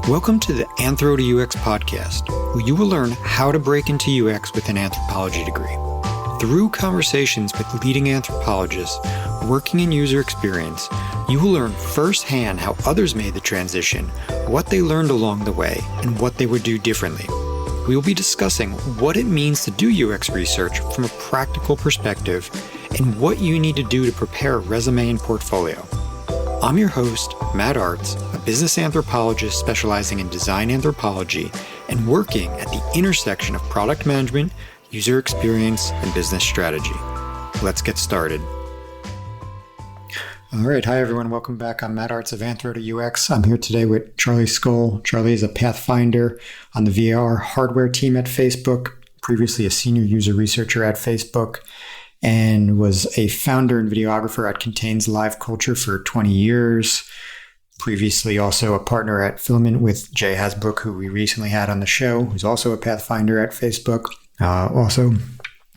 Welcome to the Anthro to UX podcast, where you will learn how to break into UX with an anthropology degree. Through conversations with leading anthropologists working in user experience, you will learn firsthand how others made the transition, what they learned along the way, and what they would do differently. We will be discussing what it means to do UX research from a practical perspective and what you need to do to prepare a resume and portfolio. I'm your host, Matt Artz, a business anthropologist specializing in design anthropology and working at the intersection of product management, user experience, and business strategy. Let's get started. All right. Hi, everyone. Welcome back. I'm Matt Artz of Anthro to UX. I'm here today with Charley Scull. Charley is a Pathfinder on the VR hardware team at Facebook, previously a senior user researcher at Facebook, and was a founder and videographer at Contains Live Culture for 20 years. Previously also a partner at Filament with Jay Hasbrook, who we recently had on the show, who's also a Pathfinder at Facebook. Also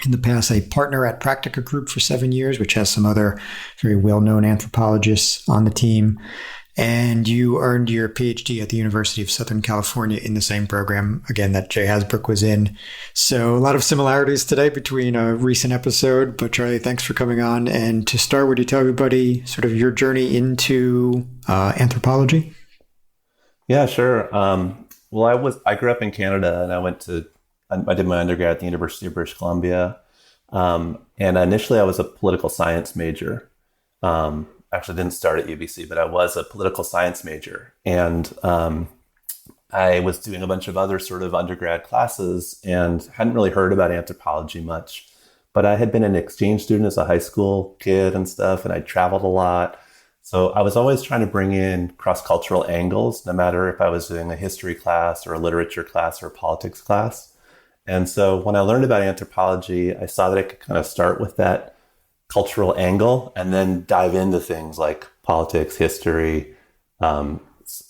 in the past, a partner at Practica Group for 7 years, which has some other very well-known anthropologists on the team. And you earned your PhD at the University of Southern California in the same program, again, that Jay Hasbrook was in. So a lot of similarities today between a recent episode. But Charley, thanks for coming on. And to start, would you tell everybody sort of your journey into anthropology? Yeah, sure. I grew up in Canada, and I did my undergrad at the University of British Columbia. And initially I was a political science major. Actually didn't start at UBC, but I was a political science major. And I was doing a bunch of other sort of undergrad classes and hadn't really heard about anthropology much. But I had been an exchange student as a high school kid and stuff, and I traveled a lot. So I was always trying to bring in cross-cultural angles, no matter if I was doing a history class or a literature class or a politics class. And so when I learned about anthropology, I saw that I could kind of start with that cultural angle and then dive into things like politics, history,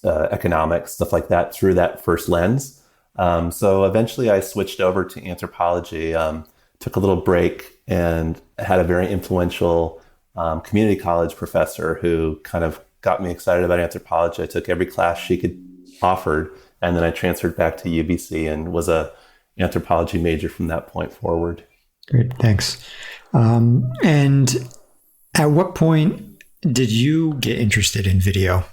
economics, stuff like that through that first lens. So eventually I switched over to anthropology, took a little break, and had a very influential community college professor who kind of got me excited about anthropology. I took every class she could offered, and then I transferred back to UBC and was a anthropology major from that point forward. Great, thanks. And at what point did you get interested in video?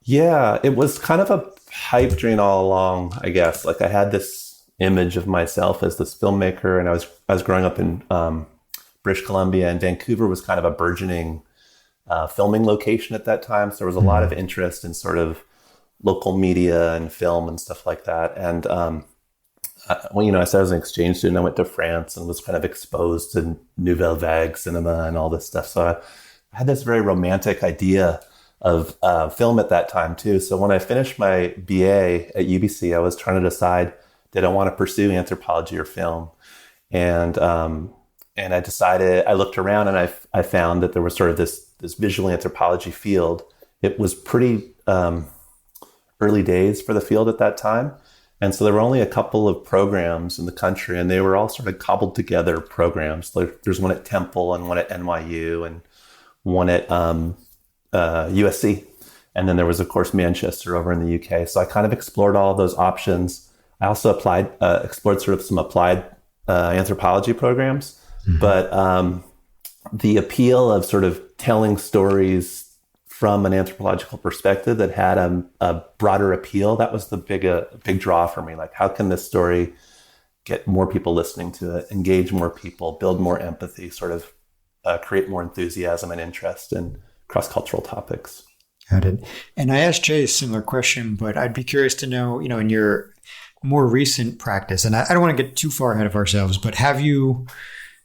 Yeah, it was kind of a pipe dream all along, I guess. Like I had this image of myself as this filmmaker, and I was growing up in British Columbia, and Vancouver was kind of a burgeoning filming location at that time. So there was a lot of interest in sort of local media and film and stuff like that. And I said I was an exchange student. I went to France and was kind of exposed to Nouvelle Vague cinema and all this stuff. So I had this very romantic idea of film at that time too. So when I finished my BA at UBC, I was trying to decide, did I want to pursue anthropology or film? And I decided, I looked around and I found that there was sort of this visual anthropology field. It was pretty early days for the field at that time. And so there were only a couple of programs in the country, and they were all sort of cobbled together programs. There's one at Temple and one at NYU and one at USC. And then there was, of course, Manchester over in the UK. So I kind of explored all of those options. I also explored sort of some applied anthropology programs. Mm-hmm. But the appeal of sort of telling stories from an anthropological perspective that had a broader appeal, that was the big draw for me. Like, how can this story get more people listening to it, engage more people, build more empathy, sort of create more enthusiasm and interest in cross-cultural topics? Got it. And I asked Jay a similar question, but I'd be curious to know, in your more recent practice, and I don't want to get too far ahead of ourselves, but have you,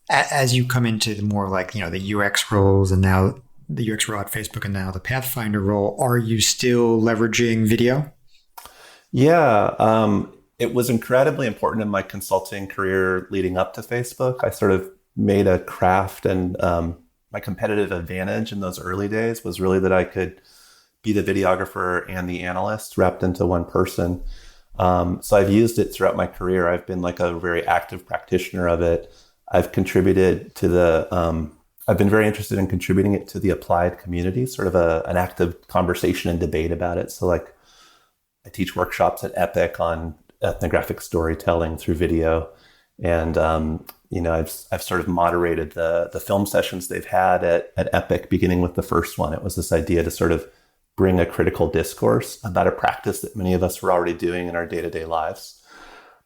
as you come into the more like, the UX roles and now the UX role at Facebook and now the Pathfinder role, are you still leveraging video? Yeah, it was incredibly important in my consulting career leading up to Facebook. I sort of made a craft, and my competitive advantage in those early days was really that I could be the videographer and the analyst wrapped into one person. So I've used it throughout my career. I've been like a very active practitioner of it. I've contributed to I've been very interested in contributing it to the applied community, sort of an active conversation and debate about it. So like I teach workshops at Epic on ethnographic storytelling through video. And, I've sort of moderated the film sessions they've had at Epic, beginning with the first one. It was this idea to sort of bring a critical discourse about a practice that many of us were already doing in our day-to-day lives.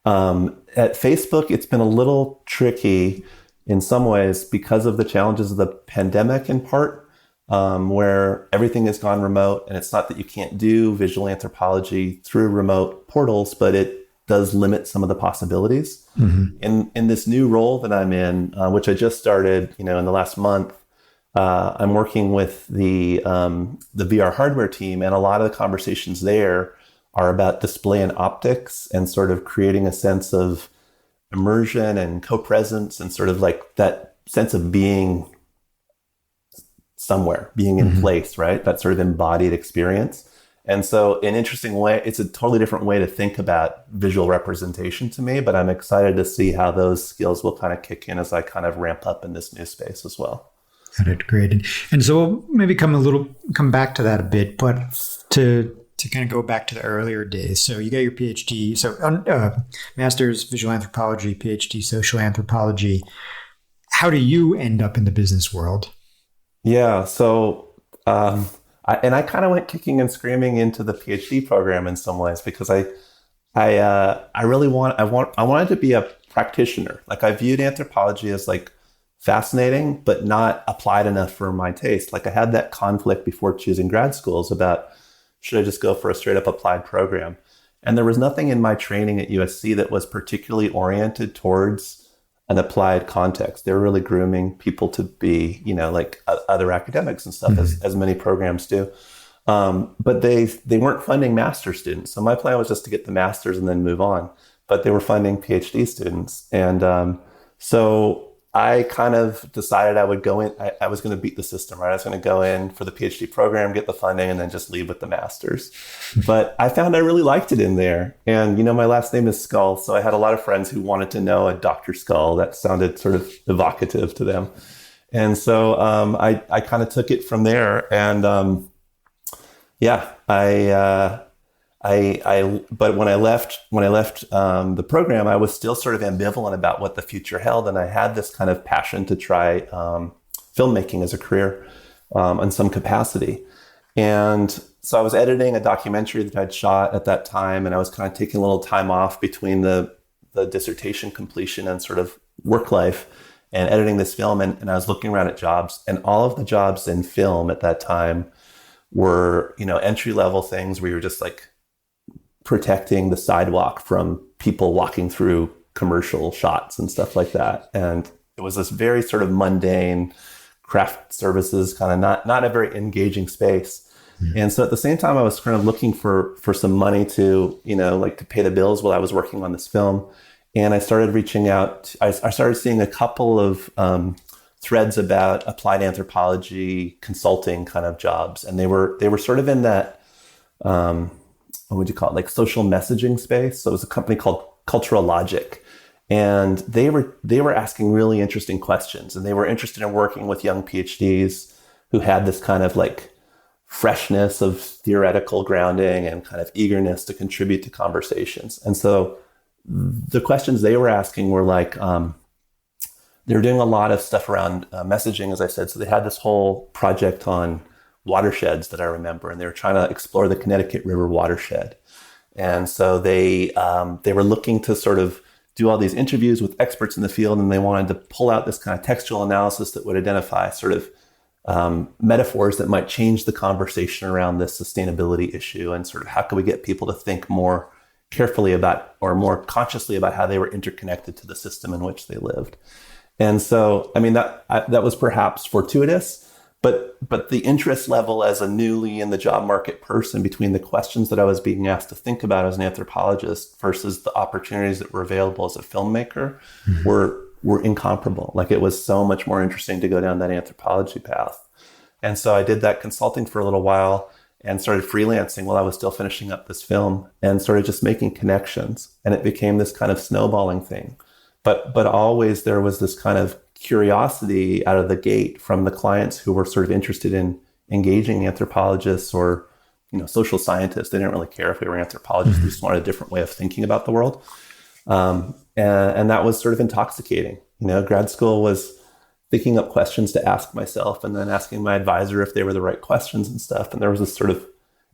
At Facebook, it's been a little tricky in some ways because of the challenges of the pandemic in part, where everything has gone remote. And it's not that you can't do visual anthropology through remote portals, but it does limit some of the possibilities. Mm-hmm. In this new role that I'm in, which I just started, in the last month, I'm working with the VR hardware team, and a lot of the conversations there are about display and optics and sort of creating a sense of immersion and co-presence and sort of like that sense of being somewhere, being in place, right? That sort of embodied experience. And so in an interesting way, it's a totally different way to think about visual representation to me, but I'm excited to see how those skills will kind of kick in as I kind of ramp up in this new space as well. Got it. Great. And so we'll maybe come back to that a bit, but to kind of go back to the earlier days. So you got your PhD, master's visual anthropology, PhD social anthropology. How do you end up in the business world? Yeah. So, I kind of went kicking and screaming into the PhD program in some ways because I wanted to be a practitioner. Like I viewed anthropology as like fascinating, but not applied enough for my taste. Like I had that conflict before choosing grad schools about should I just go for a straight up applied program? And there was nothing in my training at USC that was particularly oriented towards an applied context. They were really grooming people to be, like other academics and stuff, as many programs do. But they weren't funding master students. So my plan was just to get the master's and then move on. But they were funding PhD students. And so I kind of decided I would go in. I was going to beat the system, right? I was going to go in for the PhD program, get the funding, and then just leave with the master's. But I found I really liked it in there. And, my last name is Scull. So I had a lot of friends who wanted to know a Dr. Scull. That sounded sort of evocative to them. And so I kind of took it from there. And but when I left the program, I was still sort of ambivalent about what the future held. And I had this kind of passion to try filmmaking as a career in some capacity. And so I was editing a documentary that I'd shot at that time. And I was kind of taking a little time off between the dissertation completion and sort of work life and editing this film. And I was looking around at jobs, and all of the jobs in film at that time were, entry-level things where you're just like protecting the sidewalk from people walking through commercial shots and stuff like that. And it was this very sort of mundane craft services, kind of not a very engaging space. Mm-hmm. And so at the same time, I was kind of looking for some money to, to pay the bills while I was working on this film. And I started reaching out. I started seeing a couple of threads about applied anthropology consulting kind of jobs. And they were sort of in that, what would you call it? Like social messaging space. So it was a company called Cultural Logic. And they were asking really interesting questions. And they were interested in working with young PhDs who had this kind of like freshness of theoretical grounding and kind of eagerness to contribute to conversations. And so the questions they were asking were like, they were doing a lot of stuff around messaging, as I said. So they had this whole project on watersheds that I remember, and they were trying to explore the Connecticut River watershed. And so they were looking to sort of do all these interviews with experts in the field, and they wanted to pull out this kind of textual analysis that would identify sort of metaphors that might change the conversation around this sustainability issue, and sort of how can we get people to think more carefully about or more consciously about how they were interconnected to the system in which they lived. And so, I mean, that was perhaps fortuitous, but the interest level as a newly in the job market person between the questions that I was being asked to think about as an anthropologist versus the opportunities that were available as a filmmaker were incomparable. Like it was so much more interesting to go down that anthropology path. And so I did that consulting for a little while and started freelancing while I was still finishing up this film and started just making connections. And it became this kind of snowballing thing. But always there was this kind of curiosity out of the gate from the clients who were sort of interested in engaging anthropologists or social scientists. They didn't really care if we were anthropologists. They just wanted a different way of thinking about the world. And that was sort of intoxicating. Grad school was thinking up questions to ask myself and then asking my advisor if they were the right questions and stuff. And there was this sort of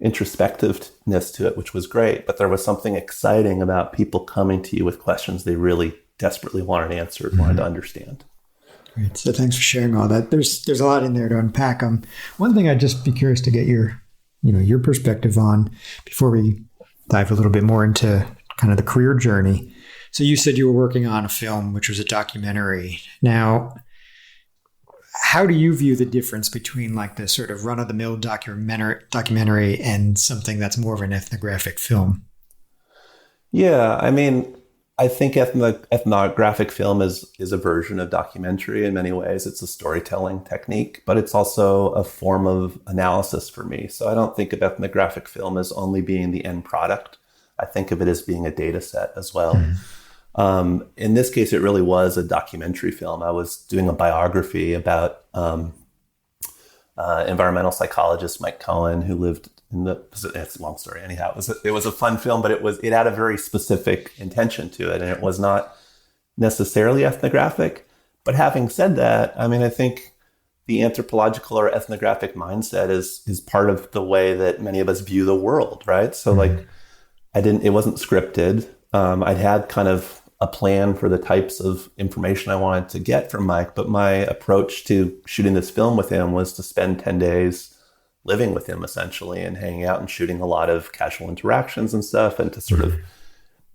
introspectiveness to it, which was great. But there was something exciting about people coming to you with questions they really desperately wanted answered, wanted to understand. Great. So thanks for sharing all that. There's a lot in there to unpack. One thing I'd just be curious to get your perspective on before we dive a little bit more into kind of the career journey. So you said you were working on a film, which was a documentary. Now, how do you view the difference between like the sort of run-of-the-mill documentary and something that's more of an ethnographic film? Yeah, I mean, I think ethnographic film is a version of documentary in many ways. It's a storytelling technique, but it's also a form of analysis for me. So I don't think of ethnographic film as only being the end product. I think of it as being a data set as well. In this case, it really was a documentary film. I was doing a biography about environmental psychologist Mike Cohen, who lived in the Pacific. It's a long story. Anyhow, it was a fun film, but it had a very specific intention to it, and it was not necessarily ethnographic. But having said that, I mean, I think the anthropological or ethnographic mindset is part of the way that many of us view the world, right? So like, it wasn't scripted. I'd had kind of a plan for the types of information I wanted to get from Mike, but my approach to shooting this film with him was to spend 10 days living with him essentially and hanging out and shooting a lot of casual interactions and stuff, and to sort of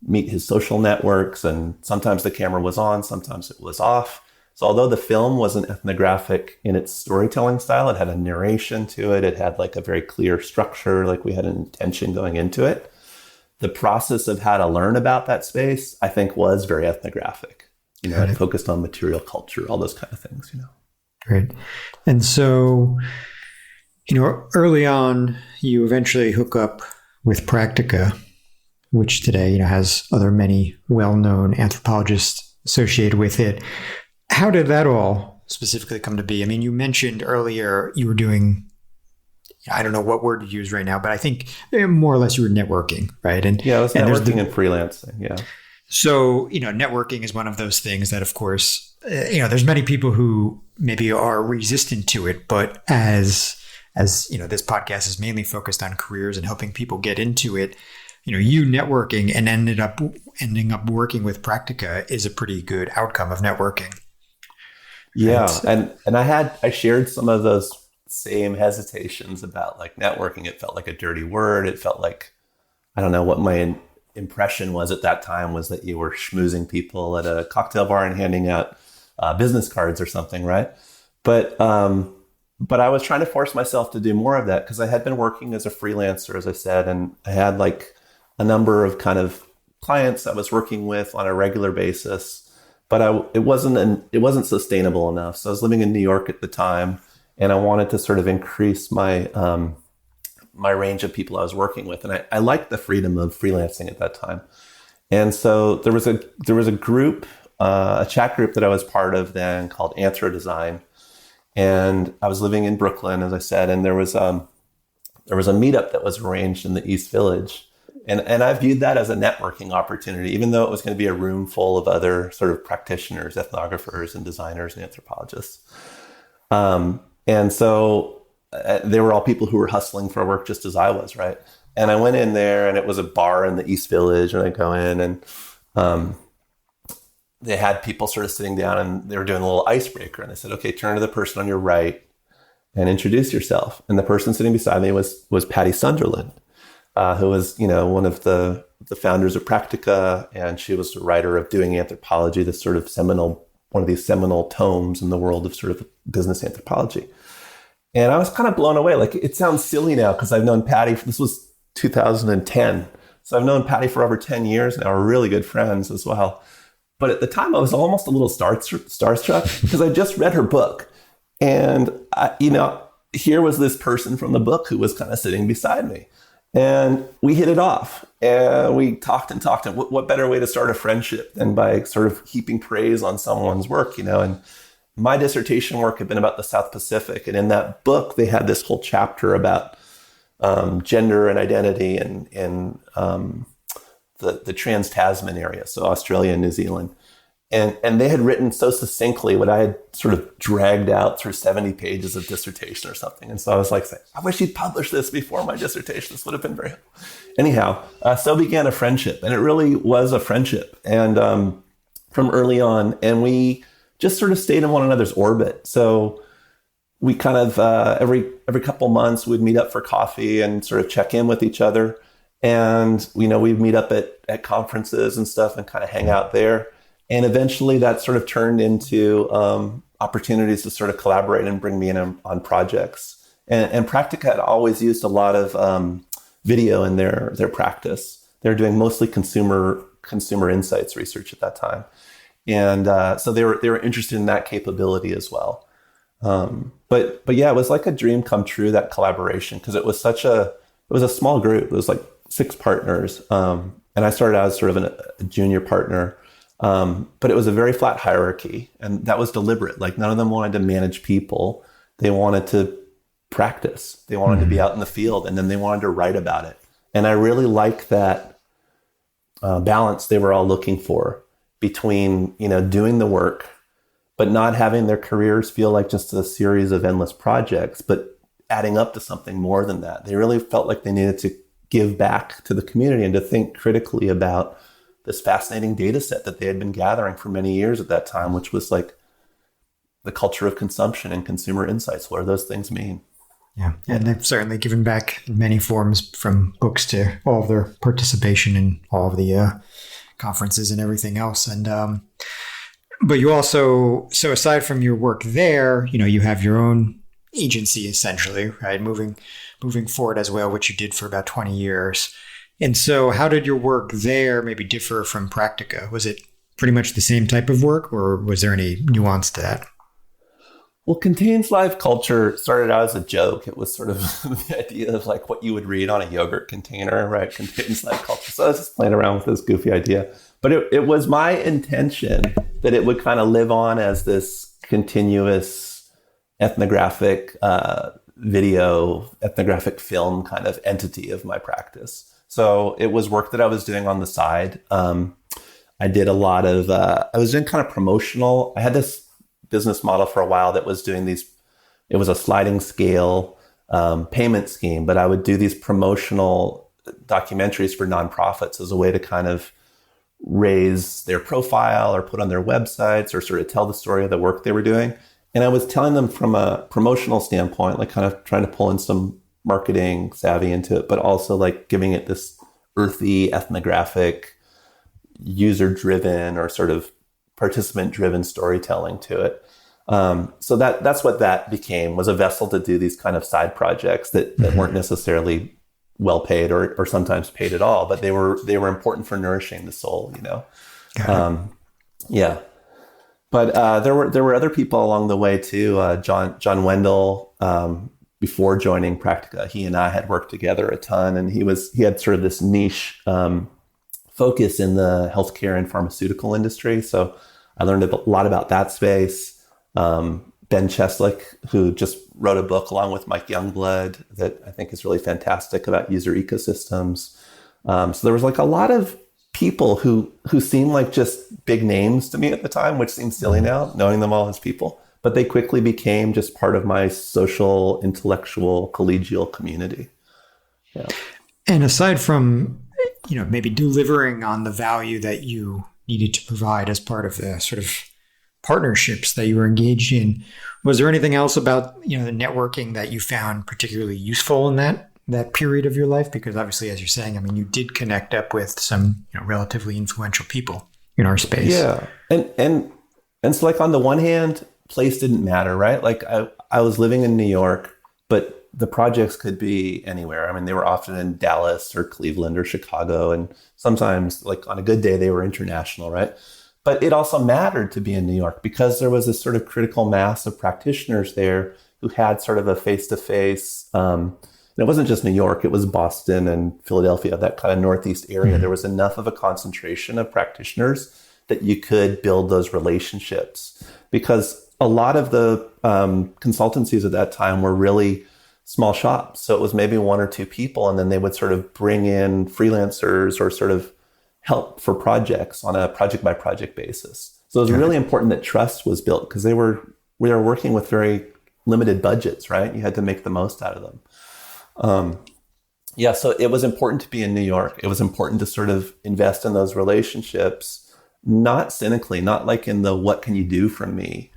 meet his social networks. And sometimes the camera was on, sometimes it was off. So although the film wasn't ethnographic in its storytelling style, it had a narration to it. It had like a very clear structure, like we had an intention going into it. The process of how to learn about that space, I think, was very ethnographic. It focused on material culture, all those kind of things, Great. And so, early on, you eventually hook up with Practica, which today, has many well-known anthropologists associated with it. How did that all specifically come to be? I mean, you mentioned earlier you were doing, I don't know what word to use right now, but I think more or less you were networking, right? And yeah, it was networking and freelancing. Yeah. So, networking is one of those things that, of course, there's many people who maybe are resistant to it, but as this podcast is mainly focused on careers and helping people get into it, you networking and ending up working with Practica is a pretty good outcome of networking. Yeah. And I shared some of those same hesitations about like networking. It felt like a dirty word. It felt like, I don't know what my impression was at that time, was that you were schmoozing people at a cocktail bar and handing out business cards or something, right? But I was trying to force myself to do more of that because I had been working as a freelancer, as I said, and I had like a number of kind of clients I was working with on a regular basis, but it wasn't sustainable enough. So I was living in New York at the time, and I wanted to sort of increase my my range of people I was working with, and I liked the freedom of freelancing at that time. And so there was a group, a chat group that I was part of then called Anthro Design, and I was living in Brooklyn, as I said, and there was a meetup that was arranged in the East Village, and I viewed that as a networking opportunity, even though it was going to be a room full of other sort of practitioners, ethnographers, and designers and anthropologists. And so they were all people who were hustling for work just as I was, right? And I went in there, and it was a bar in the East Village, and I go in, and they had people sort of sitting down, and they were doing a little icebreaker, and they said, okay, turn to the person on your right and introduce yourself. And the person sitting beside me was Patty Sunderland, who was, one of the founders of Practica, and she was the writer of Doing Anthropology, this sort of one of these seminal tomes in the world of sort of business anthropology. And I was kind of blown away. Like, it sounds silly now because I've known Patty, this was 2010. So I've known Patty for over 10 years now. We're really good friends as well. But at the time I was almost a little starstruck because I just read her book. And, here was this person from the book who was kind of sitting beside me. And we hit it off, and we talked and talked. And what better way to start a friendship than by sort of heaping praise on someone's work, And my dissertation work had been about the South Pacific. And in that book, they had this whole chapter about gender and identity in the Trans-Tasman area, so Australia and New Zealand. And they had written so succinctly what I had sort of dragged out through 70 pages of dissertation or something. And so I was like, I wish you'd published this before my dissertation. This would have been very helpful. Anyhow, so began a friendship. And it really was a friendship. And from early on, and we just sort of stayed in one another's orbit. So we kind of, every couple months, we'd meet up for coffee and sort of check in with each other. And, we'd meet up at conferences and stuff and kind of hang out there. And eventually that sort of turned into opportunities to sort of collaborate and bring me in on projects. And Practica had always used a lot of video in their practice. They're doing mostly consumer insights research at that time. And so they were interested in that capability as well. But yeah, it was like a dream come true, that collaboration, because it was a small group. It was like 6 partners. And I started out as sort of a junior partner. But it was a very flat hierarchy, and that was deliberate. Like, none of them wanted to manage people. They wanted to practice. They wanted to be out in the field, and then they wanted to write about it. And I really like that balance they were all looking for between, doing the work, but not having their careers feel like just a series of endless projects, but adding up to something more than that. They really felt like they needed to give back to the community and to think critically about this fascinating data set that they had been gathering for many years at that time, which was like the culture of consumption and consumer insights. What do those things mean? Yeah. And they've certainly given back in many forms, from books to all of their participation in all of the conferences and everything else. And, but you also, so aside from your work there, you have your own agency essentially, right? Moving forward as well, which you did for about 20 years. And so how did your work there maybe differ from Practica? Was it pretty much the same type of work, or was there any nuance to that? Well, Contains Live Culture started out as a joke. It was sort of the idea of like what you would read on a yogurt container, right? Contains Live Culture. So I was just playing around with this goofy idea. But it was my intention that it would kind of live on as this continuous ethnographic ethnographic film kind of entity of my practice. So it was work that I was doing on the side. I did a lot of, I was doing kind of promotional. I had this business model for a while that was doing these, it was a sliding scale payment scheme, but I would do these promotional documentaries for nonprofits as a way to kind of raise their profile or put on their websites or sort of tell the story of the work they were doing. And I was telling them from a promotional standpoint, like kind of trying to pull in some marketing savvy into it, but also like giving it this earthy, ethnographic, user-driven or sort of participant-driven storytelling to it. So that's what that became, was a vessel to do these kind of side projects that weren't necessarily well paid or sometimes paid at all, but they were important for nourishing the soul, Yeah. But there were other people along the way too. John Wendell, before joining Practica, he and I had worked together a ton, and he had sort of this niche focus in the healthcare and pharmaceutical industry. So I learned a lot about that space. Ben Cheslick, who just wrote a book along with Mike Youngblood that I think is really fantastic about user ecosystems. So there was like a lot of people who seemed like just big names to me at the time, which seems silly now, knowing them all as people. But they quickly became just part of my social, intellectual, collegial community. Yeah. And aside from, maybe delivering on the value that you needed to provide as part of the sort of partnerships that you were engaged in, was there anything else about, the networking that you found particularly useful in that period of your life? Because obviously, as you're saying, you did connect up with some, relatively influential people in our space. Yeah. And so like on the one hand, place didn't matter, right? Like I was living in New York, but the projects could be anywhere. They were often in Dallas or Cleveland or Chicago. And sometimes like on a good day, they were international, right? But it also mattered to be in New York because there was this sort of critical mass of practitioners there who had sort of a face-to-face, and it wasn't just New York, it was Boston and Philadelphia, that kind of Northeast area. Mm-hmm. There was enough of a concentration of practitioners that you could build those relationships, because a lot of the consultancies at that time were really small shops. So it was maybe one or two people, and then they would sort of bring in freelancers or sort of help for projects on a project by project basis. So it was really important that trust was built because we were working with very limited budgets, right? You had to make the most out of them. So it was important to be in New York. It was important to sort of invest in those relationships, not cynically, not like in the what can you do for me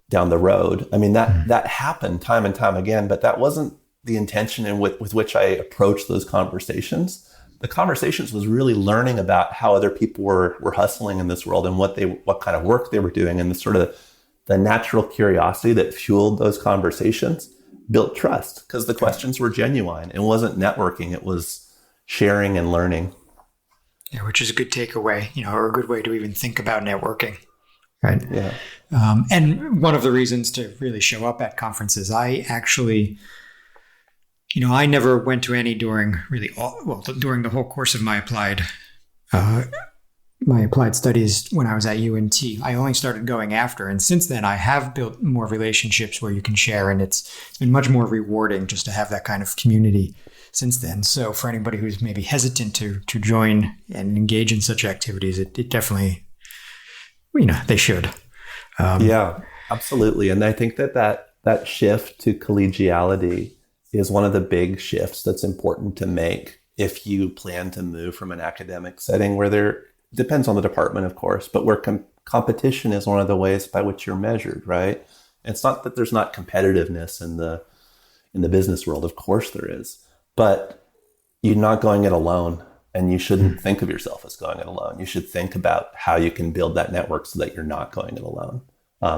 down the road. I mean, that happened time and time again, but that wasn't the intention with which I approached those conversations. The conversations was really learning about how other people were hustling in this world and what kind of work they were doing, and the natural curiosity that fueled those conversations built trust because the questions were genuine. It wasn't networking, it was sharing and learning. Yeah, which is a good takeaway, or a good way to even think about networking. Right. Yeah. And one of the reasons to really show up at conferences, I actually, I never went to any during the whole course of my applied studies when I was at UNT. I only started going after. And since then, I have built more relationships where you can share. And it's been much more rewarding just to have that kind of community since then. So for anybody who's maybe hesitant to join and engage in such activities, it definitely, they should. Yeah, absolutely. And I think that shift to collegiality is one of the big shifts that's important to make if you plan to move from an academic setting where there depends on the department, of course, but where competition is one of the ways by which you're measured, right? It's not that there's not competitiveness in the business world. Of course there is, but you're not going it alone, and you shouldn't think of yourself as going it alone. You should think about how you can build that network so that you're not going it alone,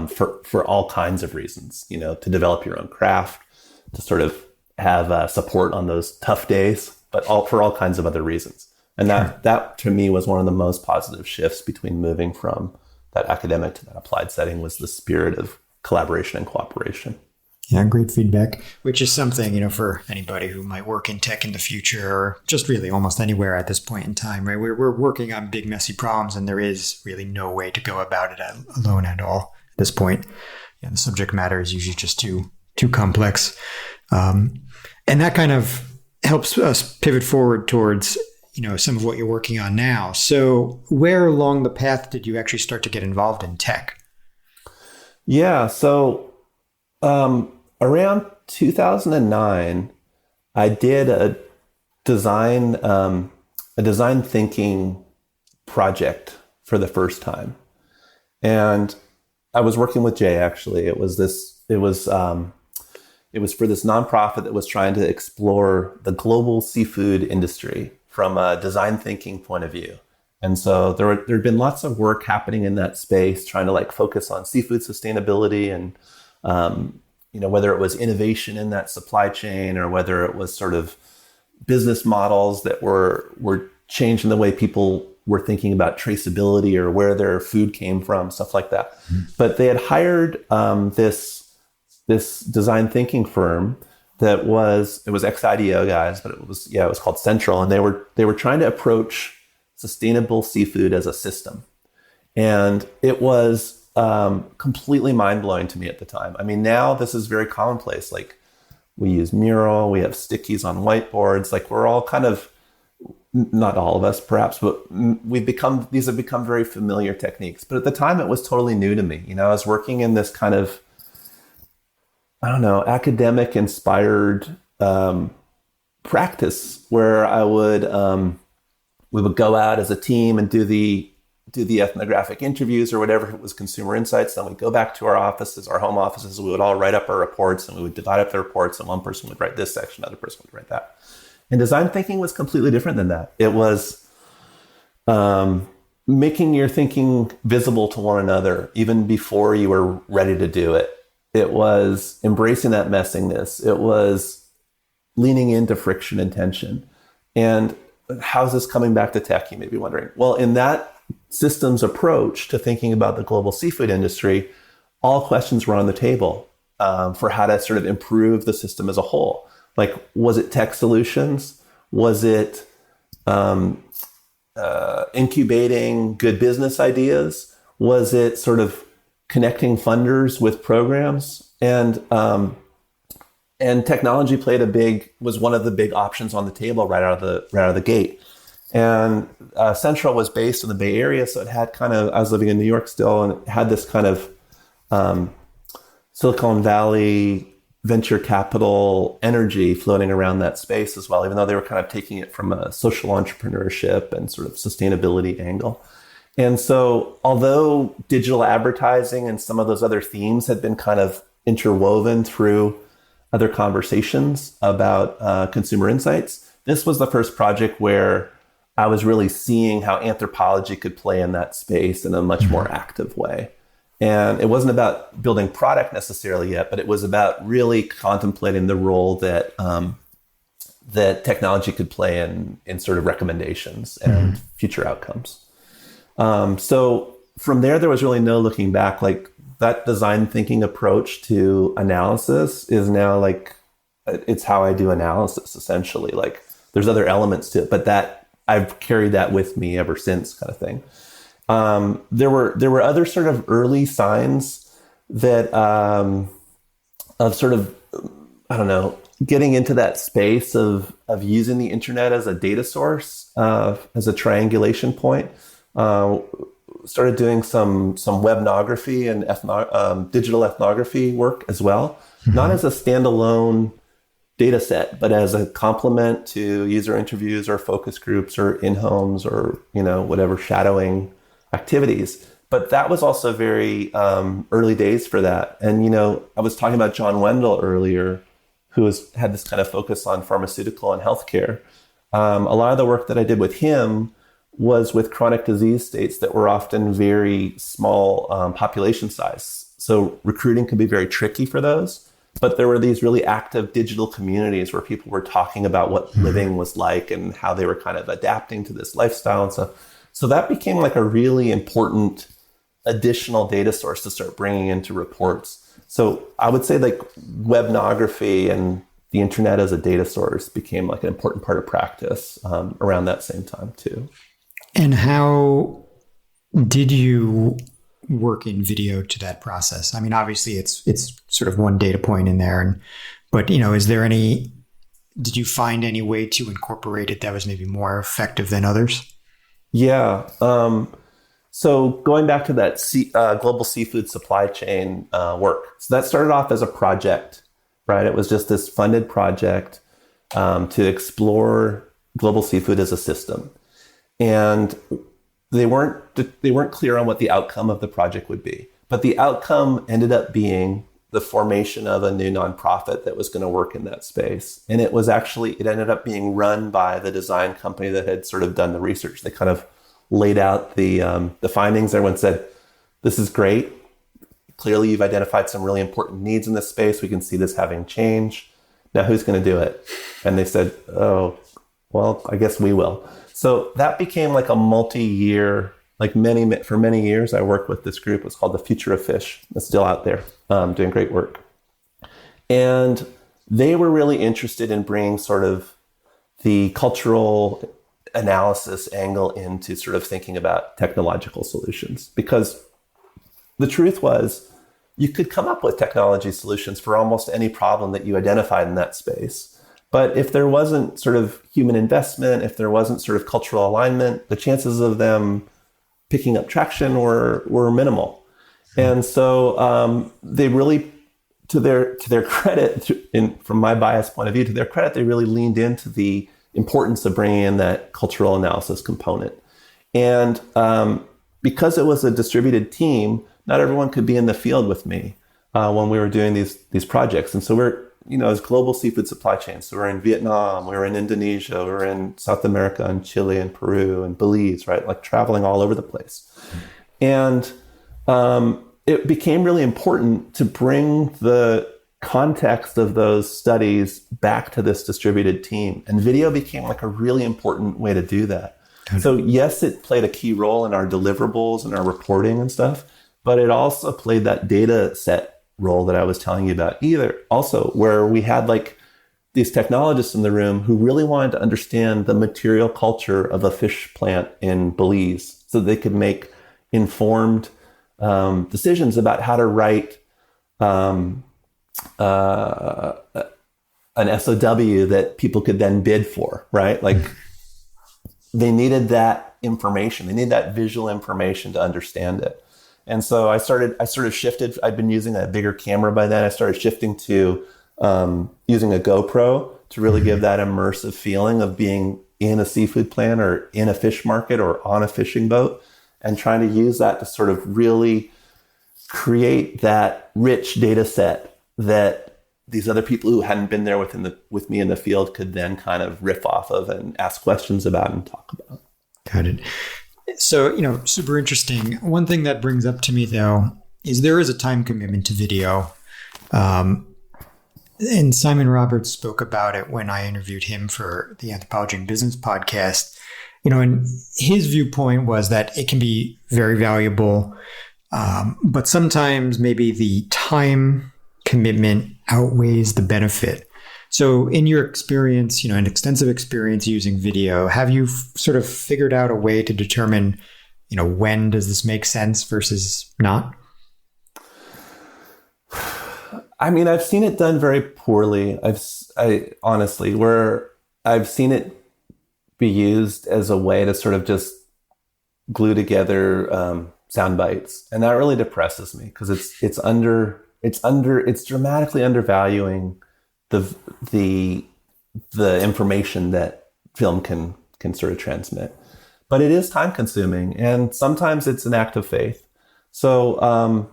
for all kinds of reasons, to develop your own craft, to sort of have support on those tough days, but for all kinds of other reasons. And that to me was one of the most positive shifts between moving from that academic to that applied setting, was the spirit of collaboration and cooperation. Yeah, great feedback, which is something, for anybody who might work in tech in the future or just really almost anywhere at this point in time, right? We're working on big, messy problems, and there is really no way to go about it alone at all at this point. Yeah, the subject matter is usually just too complex. And that kind of helps us pivot forward towards some of what you're working on now. So where along the path did you actually start to get involved in tech? Yeah. So around 2009, I did a design thinking project for the first time. And I was working with Jay, actually. It was for this nonprofit that was trying to explore the global seafood industry from a design thinking point of view. And so there'd been lots of work happening in that space, trying to focus on seafood sustainability and, whether it was innovation in that supply chain or whether it was sort of business models that were changing the way people were thinking about traceability or where their food came from, stuff like that. Mm-hmm. But they had hired this design thinking firm it was ex-IDEO guys, but it was called Central. And they were trying to approach sustainable seafood as a system. And it was completely mind-blowing to me at the time. I mean, now this is very commonplace. We use Mural, we have stickies on whiteboards. We're all kind of, not all of us perhaps, but these have become very familiar techniques. But at the time it was totally new to me. I was working in this kind of, academic inspired practice where we would go out as a team and do the ethnographic interviews or whatever. If it was consumer insights, then we'd go back to our offices, our home offices. We would all write up our reports, and we would divide up the reports, and one person would write this section, another person would write that. And design thinking was completely different than that. It was making your thinking visible to one another even before you were ready to do it. It was embracing that messiness. It was leaning into friction and tension. And how's this coming back to tech, you may be wondering? Well, in that systems approach to thinking about the global seafood industry, all questions were on the table for how to sort of improve the system as a whole. Was it tech solutions? Was it incubating good business ideas? Was it sort of connecting funders with programs? And and technology was one of the big options on the table right out of the gate. And Central was based in the Bay Area, so it had I was living in New York still, and it had this kind of Silicon Valley venture capital energy floating around that space as well, even though they were kind of taking it from a social entrepreneurship and sort of sustainability angle. And so although digital advertising and some of those other themes had been kind of interwoven through other conversations about consumer insights, this was the first project where I was really seeing how anthropology could play in that space in a much more active way. And it wasn't about building product necessarily yet, but it was about really contemplating the role that that technology could play in sort of recommendations and future outcomes. So from there was really no looking back. Like that design thinking approach to analysis is now like, it's how I do analysis essentially. Like there's other elements to it, but that I've carried that with me ever since, kind of thing. There were other sort of early signs that of sort of, I don't know, getting into that space of using the internet as a data source, as a triangulation point. Started doing some webnography and digital ethnography work as well, not as a standalone data set, but as a complement to user interviews or focus groups or in-homes or, whatever shadowing activities. But that was also very early days for that. And, I was talking about John Wendell earlier, who had this kind of focus on pharmaceutical and healthcare. A lot of the work that I did with him was with chronic disease states that were often very small population size. So recruiting could be very tricky for those. But there were these really active digital communities where people were talking about what living was like and how they were kind of adapting to this lifestyle and stuff. So that became like a really important additional data source to start bringing into reports. So I would say like webnography and the internet as a data source became like an important part of practice around that same time too. And how did you work in video to that process? I mean, obviously it's sort of one data point in there, but did you find any way to incorporate it that was maybe more effective than others? Yeah. So going back to that global seafood supply chain work. So that started off as a project, right? It was just this funded project to explore global seafood as a system. And they weren't clear on what the outcome of the project would be. But the outcome ended up being the formation of a new nonprofit that was going to work in that space. And it ended up being run by the design company that had sort of done the research. They kind of laid out the findings. Everyone said, this is great. Clearly, you've identified some really important needs in this space. We can see this having change. Now, who's going to do it? And they said, oh, well, I guess we will. So that became like a multi-year, for many years, I worked with this group. It's called the Future of Fish. It's still out there, doing great work. And they were really interested in bringing sort of the cultural analysis angle into sort of thinking about technological solutions. Because the truth was, you could come up with technology solutions for almost any problem that you identified in that space. But if there wasn't sort of human investment, if there wasn't sort of cultural alignment, the chances of them picking up traction were minimal. And so they really, to their credit, from my biased point of view, to their credit, they really leaned into the importance of bringing in that cultural analysis component. And because it was a distributed team, not everyone could be in the field with me when we were doing these projects. And so we're, as global seafood supply chains. So we're in Vietnam, we're in Indonesia, we're in South America and Chile and Peru and Belize, right? Like traveling all over the place. And it became really important to bring the context of those studies back to this distributed team. And video became like a really important way to do that. So yes, it played a key role in our deliverables and our reporting and stuff, but it also played that data set role that I was telling you about also where we had like these technologists in the room who really wanted to understand the material culture of a fish plant in Belize so they could make informed decisions about how to write an SOW that people could then bid for, right? Like they needed that information. They needed that visual information to understand it. And so I sort of shifted. I'd been using a bigger camera by then. I started shifting to using a GoPro to really give that immersive feeling of being in a seafood plant or in a fish market or on a fishing boat, and trying to use that to sort of really create that rich data set that these other people who hadn't been there with me in the field could then kind of riff off of and ask questions about and talk about. Got it. So, super interesting. One thing that brings up to me, though, is there is a time commitment to video. And Simon Roberts spoke about it when I interviewed him for the Anthropology and Business podcast. And his viewpoint was that it can be very valuable, but sometimes maybe the time commitment outweighs the benefit. So in your experience, an extensive experience using video, have you sort of figured out a way to determine, when does this make sense versus not? I mean, I've seen it done very poorly. Honestly, where I've seen it be used as a way to sort of just glue together sound bites, and that really depresses me because it's dramatically undervaluing the information that film can sort of transmit. But it is time consuming, and sometimes it's an act of faith. So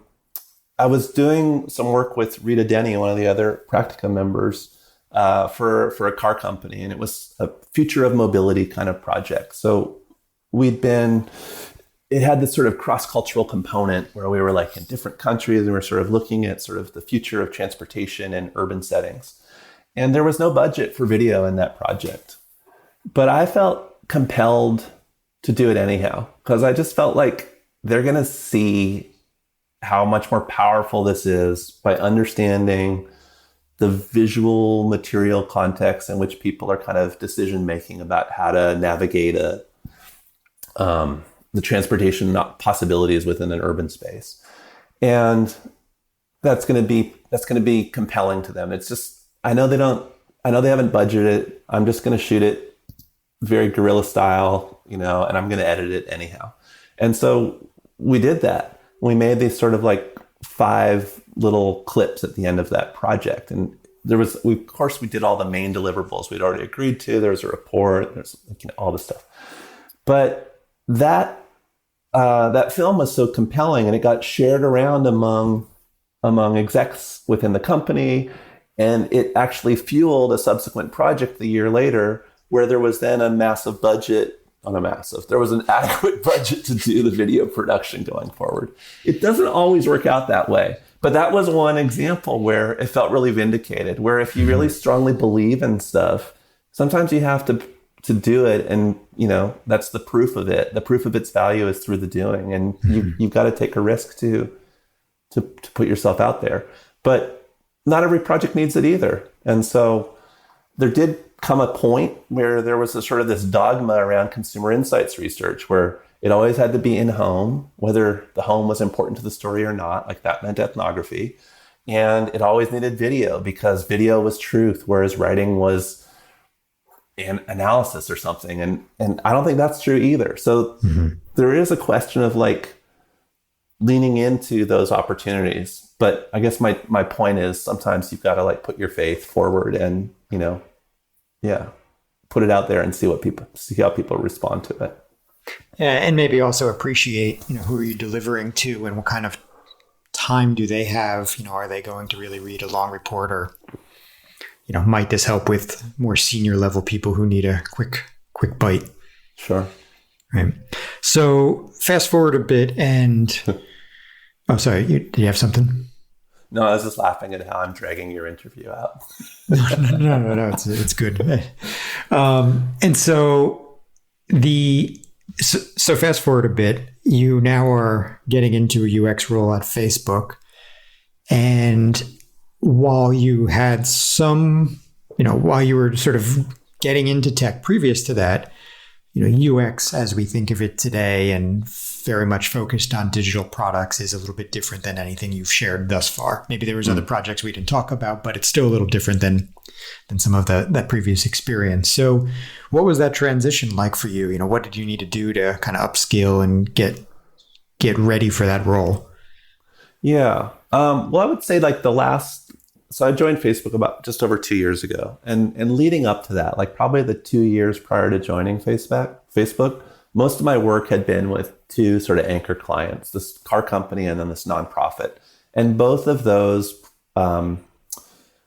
I was doing some work with Rita Denny, one of the other Practica members, for a car company, and it was a future of mobility kind of project. So it had this sort of cross-cultural component where we were like in different countries and we were sort of looking at sort of the future of transportation in urban settings. And there was no budget for video in that project. But I felt compelled to do it anyhow, because I just felt like they're going to see how much more powerful this is by understanding the visual material context in which people are kind of decision making about how to navigate the transportation possibilities within an urban space. And that's going to be compelling to them. It's just, I know they haven't budgeted. I'm just going to shoot it very guerrilla style, and I'm going to edit it anyhow. And so we did that. We made these sort of like 5 little clips at the end of that project. And of course we did all the main deliverables we'd already agreed to. There was a report, there's all this stuff. But that film was so compelling, and it got shared around among execs within the company. And it actually fueled a subsequent project the year later, where there was then there was an adequate budget to do the video production going forward. It doesn't always work out that way, but that was one example where it felt really vindicated, where if you really strongly believe in stuff, sometimes you have to do it. And, that's the proof of it. The proof of its value is through the doing. And you've got to take a risk to put yourself out there. But not every project needs it either. And so there did come a point where there was this dogma around consumer insights research, where it always had to be in home, whether the home was important to the story or not, like that meant ethnography. And it always needed video, because video was truth, whereas writing was an analysis or something. And I don't think that's true either. So there is a question of like leaning into those opportunities. But I guess my point is, sometimes you've got to like put your faith forward and, put it out there and see how people respond to it. Yeah, and maybe also appreciate, who are you delivering to, and what kind of time do they have? Are they going to really read a long report, or, might this help with more senior level people who need a quick bite? Sure. Right. So fast forward a bit and, oh, sorry, did you have something? No, I was just laughing at how I'm dragging your interview out. No, it's good. And so so fast forward a bit, you now are getting into a UX role at Facebook. And while you had while you were sort of getting into tech previous to that, UX as we think of it today and very much focused on digital products is a little bit different than anything you've shared thus far. Maybe there was other projects we didn't talk about, but it's still a little different than some of that previous experience. So what was that transition like for you? What did you need to do to kind of upskill and get ready for that role? Yeah. Well, I would say like so I joined Facebook about just over 2 years ago. And leading up to that, like probably the 2 years prior to joining Facebook, most of my work had been with two sort of anchor clients, this car company and then this nonprofit. And both of those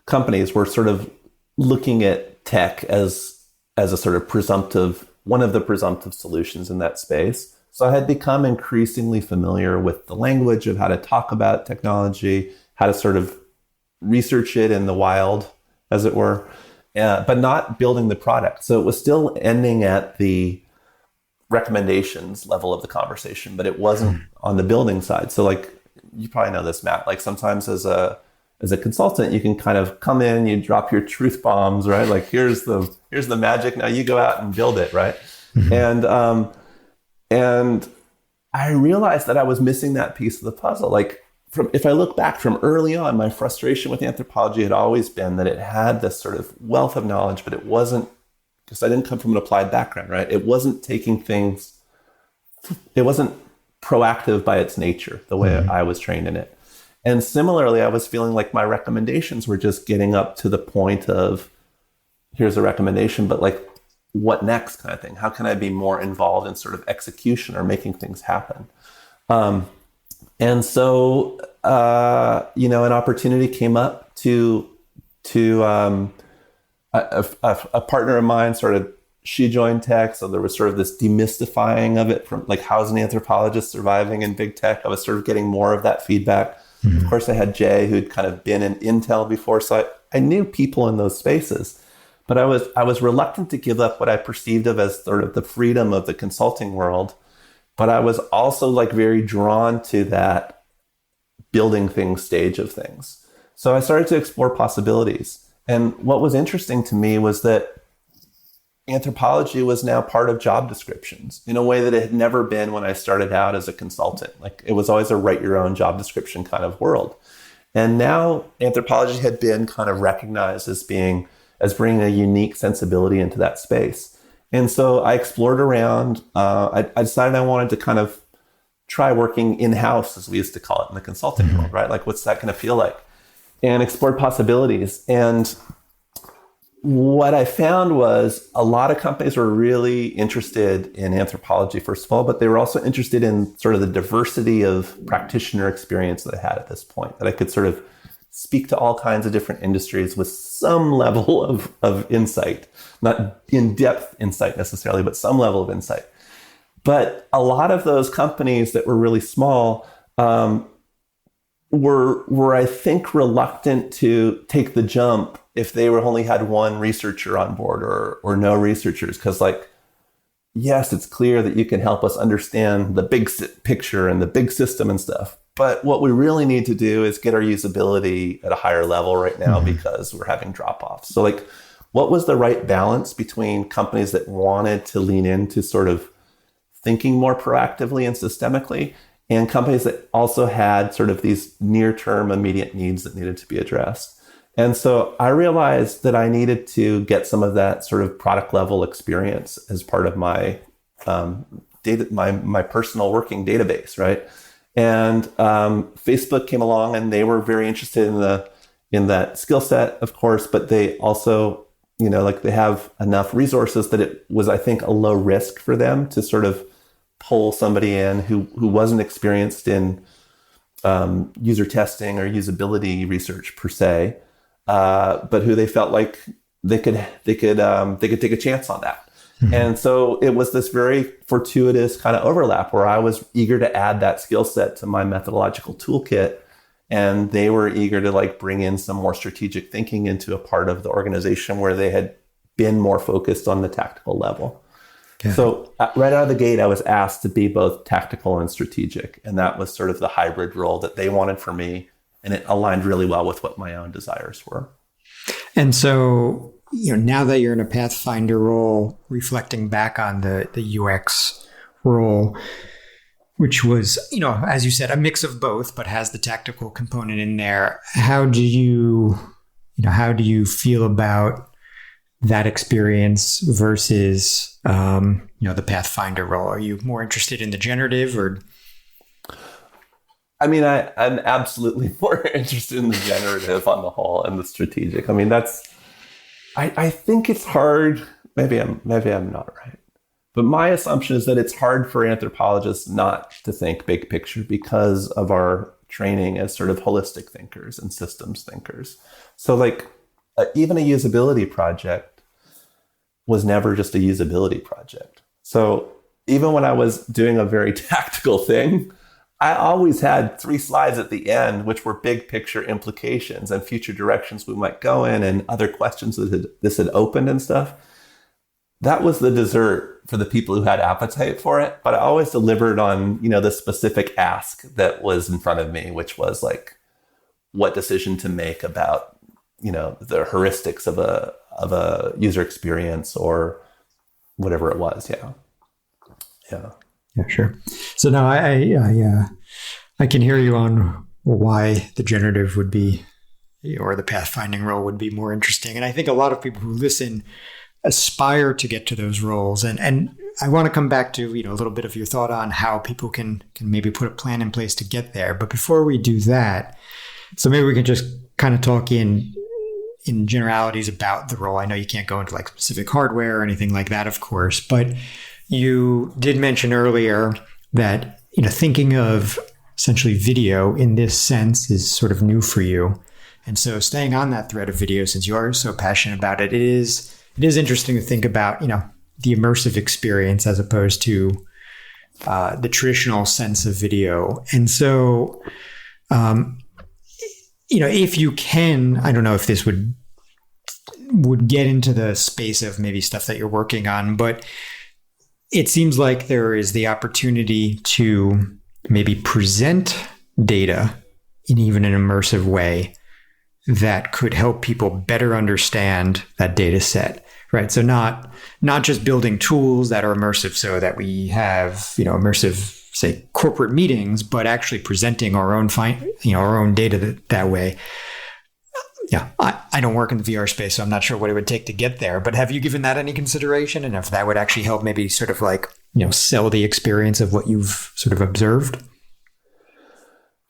companies were sort of looking at tech as a sort of one of the presumptive solutions in that space. So I had become increasingly familiar with the language of how to talk about technology, how to sort of research it in the wild, as it were, but not building the product. So it was still ending at the recommendations level of the conversation, but it wasn't on the building side. So like, you probably know this, Matt, like sometimes as a consultant, you can kind of come in, you drop your truth bombs, right? Like here's the magic. Now you go out and build it, right? Mm-hmm. And I realized that I was missing that piece of the puzzle. Like if I look back from early on, my frustration with anthropology had always been that it had this sort of wealth of knowledge, but it wasn't, because I didn't come from an applied background, right? It wasn't it wasn't proactive by its nature, the way I was trained in it. And similarly, I was feeling like my recommendations were just getting up to the point of, here's a recommendation, but like, what next kind of thing? How can I be more involved in sort of execution or making things happen? And so, an opportunity came up to a partner of mine she joined tech. So there was sort of this demystifying of it from like, how's an anthropologist surviving in big tech? I was sort of getting more of that feedback. Mm-hmm. Of course, I had Jay, who'd kind of been in Intel before. So I knew people in those spaces, but I was reluctant to give up what I perceived of as sort of the freedom of the consulting world. But I was also like very drawn to that building things stage of things. So I started to explore possibilities. And what was interesting to me was that anthropology was now part of job descriptions in a way that it had never been when I started out as a consultant. Like it was always a write your own job description kind of world. And now anthropology had been kind of recognized as bringing a unique sensibility into that space. And so I explored around. I decided I wanted to kind of try working in-house, as we used to call it in the consulting world, right? Like, what's that going to feel like? And explored possibilities. And what I found was a lot of companies were really interested in anthropology, first of all, but they were also interested in sort of the diversity of practitioner experience that I had at this point, that I could sort of speak to all kinds of different industries with some level of insight, not in-depth insight necessarily, but some level of insight. But a lot of those companies that were really small were I think reluctant to take the jump if they only had one researcher on board or no researchers, because like, yes, it's clear that you can help us understand the big picture and the big system and stuff. But what we really need to do is get our usability at a higher level right now because we're having drop-offs. So like, what was the right balance between companies that wanted to lean into sort of thinking more proactively and systemically, and companies that also had sort of these near-term immediate needs that needed to be addressed? And so I realized that I needed to get some of that sort of product level experience as part of my data, my personal working database, right? And Facebook came along, and they were very interested in that skill set, of course, but they also, they have enough resources that it was, I think, a low risk for them to sort of pull somebody in who wasn't experienced in user testing or usability research per se, but who they felt like they could take a chance on that. Mm-hmm. And so it was this very fortuitous kind of overlap where I was eager to add that skill set to my methodological toolkit, and they were eager to like bring in some more strategic thinking into a part of the organization where they had been more focused on the tactical level. Yeah. So right out of the gate, I was asked to be both tactical and strategic. And that was sort of the hybrid role that they wanted for me. And it aligned really well with what my own desires were. And so, now that you're in a Pathfinder role, reflecting back on the UX role, which was, as you said, a mix of both, but has the tactical component in there. How do you feel about that experience versus, the Pathfinder role? Are you more interested in the generative or? I mean, I'm absolutely more interested in the generative on the whole and the strategic. I mean, I think it's hard. Maybe I'm not right. But my assumption is that it's hard for anthropologists not to think big picture because of our training as sort of holistic thinkers and systems thinkers. So like even a usability project was never just a usability project. So even when I was doing a very tactical thing, I always had 3 slides at the end, which were big picture implications and future directions we might go in and other questions that this had opened and stuff. That was the dessert for the people who had appetite for it. But I always delivered on, the specific ask that was in front of me, which was like what decision to make about, the heuristics of a user experience or whatever it was. Yeah, sure. So now I can hear you on why the generative would be, or the pathfinding role would be more interesting. And I think a lot of people who listen aspire to get to those roles. And I want to come back to, a little bit of your thought on how people can maybe put a plan in place to get there. But before we do that, so maybe we can just kind of talk in generalities about the role. I know you can't go into like specific hardware or anything like that, of course, but you did mention earlier that, thinking of essentially video in this sense is sort of new for you. And so staying on that thread of video, since you are so passionate about it, it is interesting to think about, the immersive experience as opposed to the traditional sense of video. And so, if you can, I don't know if this would get into the space of maybe stuff that you're working on, but it seems like there is the opportunity to maybe present data in even an immersive way that could help people better understand that data set, right? So not just building tools that are immersive so that we have, immersive, say, corporate meetings, but actually presenting our own our own data that way. Yeah, I don't work in the VR space, so I'm not sure what it would take to get there. But have you given that any consideration? And if that would actually help maybe sort of like, sell the experience of what you've sort of observed?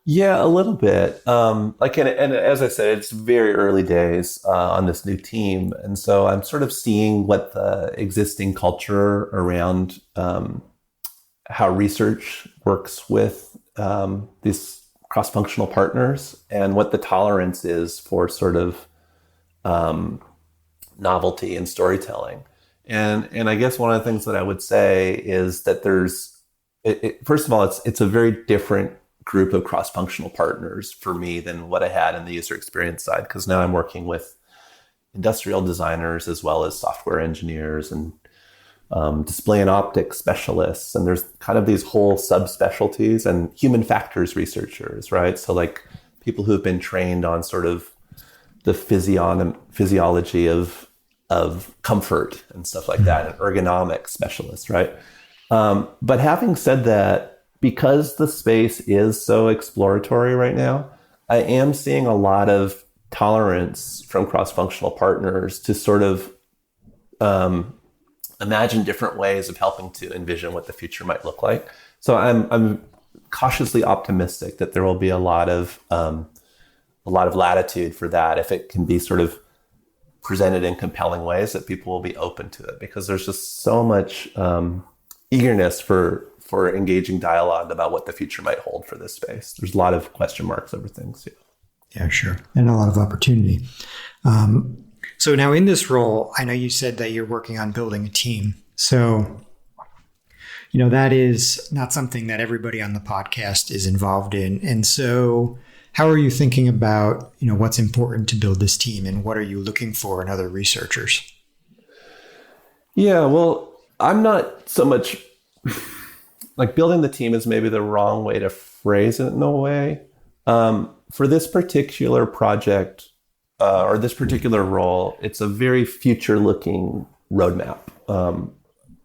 Yeah, a little bit. And as I said, it's very early days on this new team. And so I'm sort of seeing what the existing culture around how research works with these cross-functional partners and what the tolerance is for sort of novelty and storytelling. And I guess one of the things that I would say is that first of all, it's a very different group of cross-functional partners for me than what I had in the user experience side, because now I'm working with industrial designers as well as software engineers and display and optics specialists. And there's kind of these whole subspecialties and human factors researchers, right? So like people who have been trained on sort of the physiology of comfort and stuff like that, and ergonomic specialists, right? But having said that, because the space is so exploratory right now, I am seeing a lot of tolerance from cross-functional partners to sort of imagine different ways of helping to envision what the future might look like. So I'm cautiously optimistic that there will be a lot of latitude for that if it can be sort of presented in compelling ways that people will be open to it, because there's just so much eagerness for engaging dialogue about what the future might hold for this space. There's a lot of question marks over things. Yeah, sure. And a lot of opportunity. So now in this role, I know you said that you're working on building a team. So, that is not something that everybody on the podcast is involved in. And so how are you thinking about, what's important to build this team, and what are you looking for in other researchers? Yeah, well, I'm not so much like building the team is maybe the wrong way to phrase it in a way. For this particular project or this particular role, it's a very future-looking roadmap,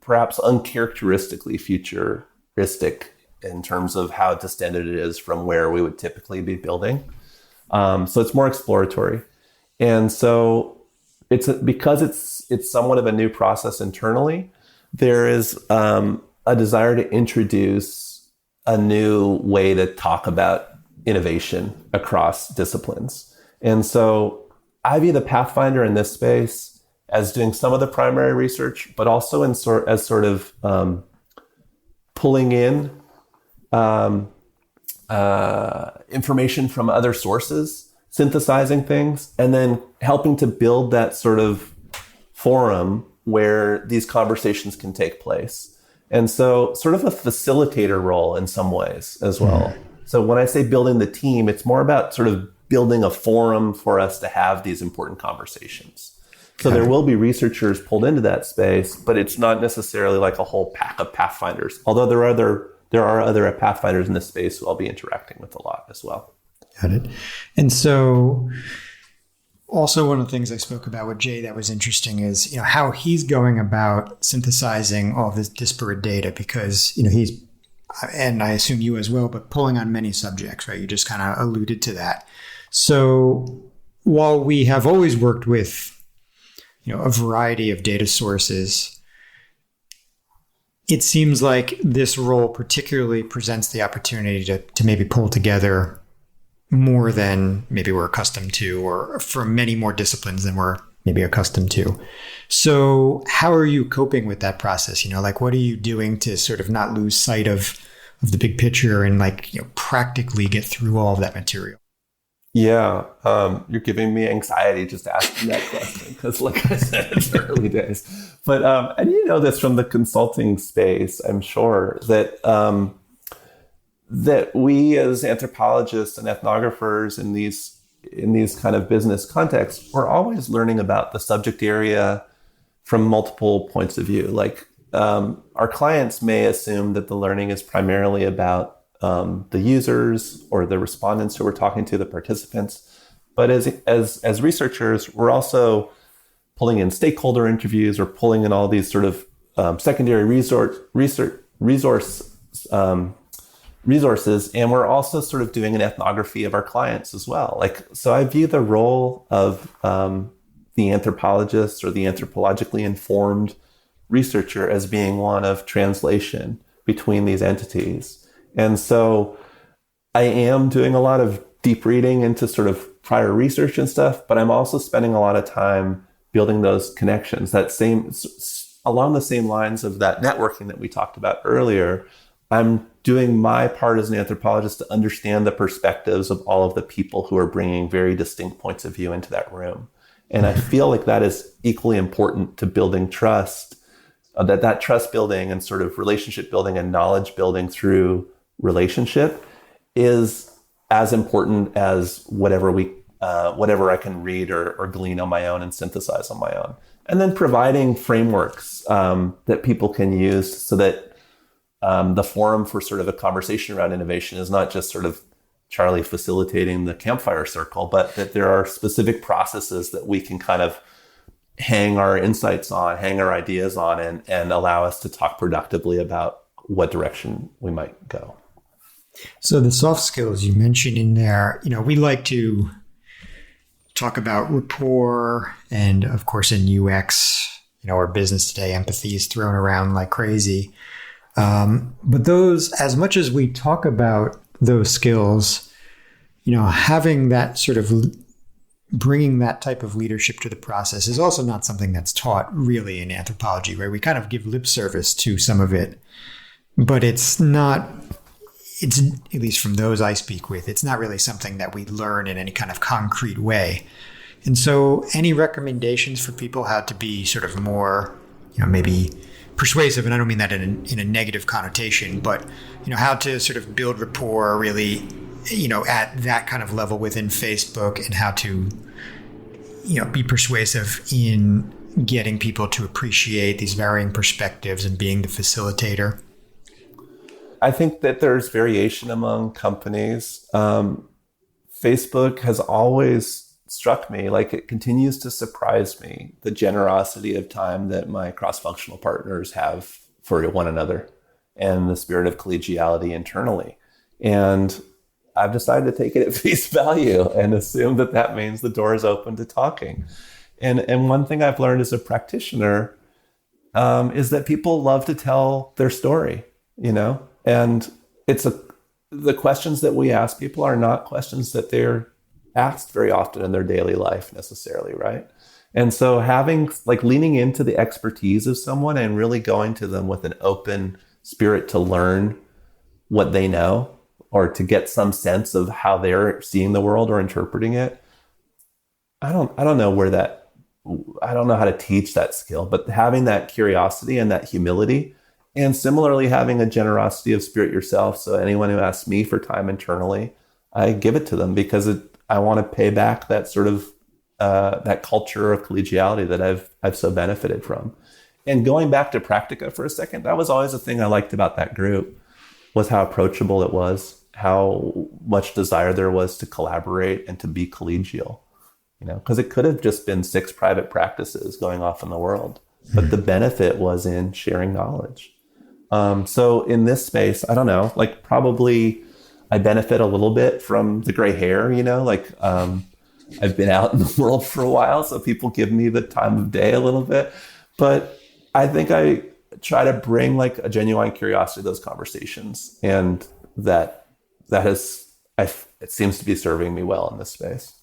perhaps uncharacteristically futuristic in terms of how distended it is from where we would typically be building. So it's more exploratory. And so because it's somewhat of a new process internally, there is a desire to introduce a new way to talk about innovation across disciplines. And so I view the Pathfinder in this space as doing some of the primary research, but also as sort of pulling in information from other sources, synthesizing things, and then helping to build that sort of forum where these conversations can take place. And so sort of a facilitator role in some ways as well. So when I say building the team, it's more about sort of building a forum for us to have these important conversations. So there will be researchers pulled into that space, but it's not necessarily like a whole pack of Pathfinders, although there are other Pathfinders in this space who I'll be interacting with a lot as well. Got it. And so also one of the things I spoke about with Jay that was interesting is, how he's going about synthesizing all this disparate data because, he's, and I assume you as well, but pulling on many subjects, right? You just kind of alluded to that. So while we have always worked with, a variety of data sources, it seems like this role particularly presents the opportunity to maybe pull together more than maybe we're accustomed to, or from many more disciplines than we're maybe accustomed to. So how are you coping with that process? What are you doing to sort of not lose sight of the big picture and practically get through all of that material? Yeah, you're giving me anxiety just asking that question because, like I said, it's early days. But and you know this from the consulting space, I'm sure that that we as anthropologists and ethnographers in these kind of business contexts, we're always learning about the subject area from multiple points of view. Like our clients may assume that the learning is primarily about the users or the respondents who we're talking to, the participants. But as researchers, we're also pulling in stakeholder interviews or pulling in all these sort of secondary resources, and we're also sort of doing an ethnography of our clients as well. So I view the role of the anthropologist or the anthropologically informed researcher as being one of translation between these entities. And so I am doing a lot of deep reading into sort of prior research and stuff, but I'm also spending a lot of time building those connections, along the same lines of that networking that we talked about earlier. I'm doing my part as an anthropologist to understand the perspectives of all of the people who are bringing very distinct points of view into that room. And I feel like that is equally important to building trust, that trust building and sort of relationship building and knowledge building through relationship is as important as whatever I can read or glean on my own and synthesize on my own. And then providing frameworks that people can use so that the forum for sort of a conversation around innovation is not just sort of Charley facilitating the campfire circle, but that there are specific processes that we can kind of hang our insights on, hang our ideas on, and allow us to talk productively about what direction we might go. So the soft skills you mentioned in there, we like to talk about rapport and, of course, in UX, our business today, empathy is thrown around like crazy. But those, as much as we talk about those skills, having that sort of bringing that type of leadership to the process is also not something that's taught really in anthropology, right? We kind of give lip service to some of it, but it's at least from those I speak with, it's not really something that we learn in any kind of concrete way. And so any recommendations for people how to be sort of more, maybe persuasive, and I don't mean that in a negative connotation, but, how to sort of build rapport really, at that kind of level within Facebook, and how to, be persuasive in getting people to appreciate these varying perspectives and being the facilitator. I think that there's variation among companies. Facebook has always struck me, like it continues to surprise me, the generosity of time that my cross-functional partners have for one another. and the spirit of collegiality internally. And I've decided to take it at face value and assume that that means the door is open to talking. And one thing I've learned as a practitioner is that people love to tell their story, and the questions that we ask people are not questions that they're asked very often in their daily life necessarily, right? And so leaning into the expertise of someone and really going to them with an open spirit to learn what they know or to get some sense of how they're seeing the world or interpreting it. I don't know how to teach that skill, but having that curiosity and that humility, and similarly having a generosity of spirit yourself. So anyone who asks me for time internally, I give it to them because I want to pay back that sort of that culture of collegiality that I've so benefited from. And going back to Practica for a second, that was always the thing I liked about that group, was how approachable it was, how much desire there was to collaborate and to be collegial. Because it could have just been 6 private practices going off in the world, but the benefit was in sharing knowledge. So in this space, I don't know, probably I benefit a little bit from the gray hair, I've been out in the world for a while, so people give me the time of day a little bit, but I think I try to bring a genuine curiosity to those conversations, and it seems to be serving me well in this space.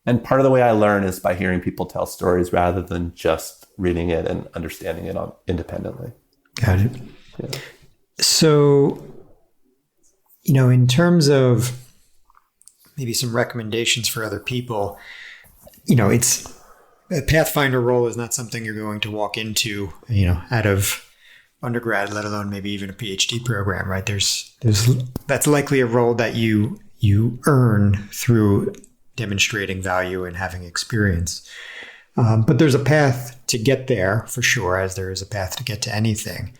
And part of the way I learn is by hearing people tell stories rather than just reading it and understanding it independently. Got it. Yeah. So, in terms of maybe some recommendations for other people, it's a Pathfinder role is not something you're going to walk into, out of undergrad, let alone maybe even a PhD program, right? That's likely a role that you earn through demonstrating value and having experience. But there's a path to get there for sure, as there is a path to get to anything.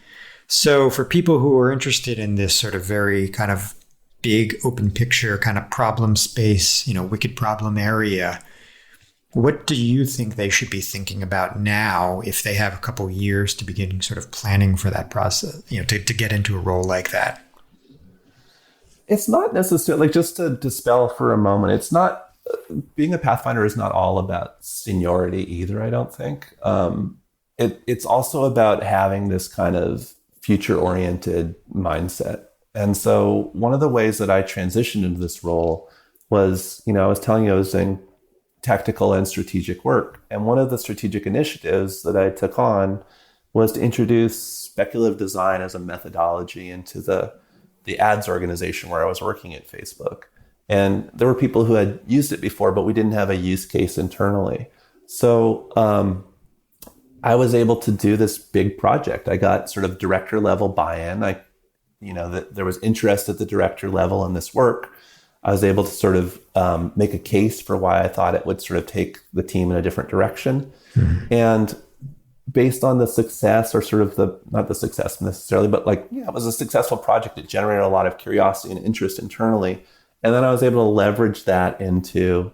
So for people who are interested in this sort of very kind of big open picture kind of problem space, wicked problem area, what do you think they should be thinking about now if they have a couple years to begin sort of planning for that process, to get into a role like that? It's not necessarily, just to dispel for a moment, it's not, being a Pathfinder is not all about seniority either, I don't think. It's also about having this kind of future-oriented mindset. And so one of the ways that I transitioned into this role was, I was telling you I was doing tactical and strategic work. And one of the strategic initiatives that I took on was to introduce speculative design as a methodology into the ads organization where I was working at Facebook. And there were people who had used it before, but we didn't have a use case internally. So I was able to do this big project. I got sort of director level buy-in. That there was interest at the director level in this work. I was able to sort of make a case for why I thought it would sort of take the team in a different direction. Mm-hmm. And based on the success, or sort of not the success necessarily, but it was a successful project. It generated a lot of curiosity and interest internally. And then I was able to leverage that into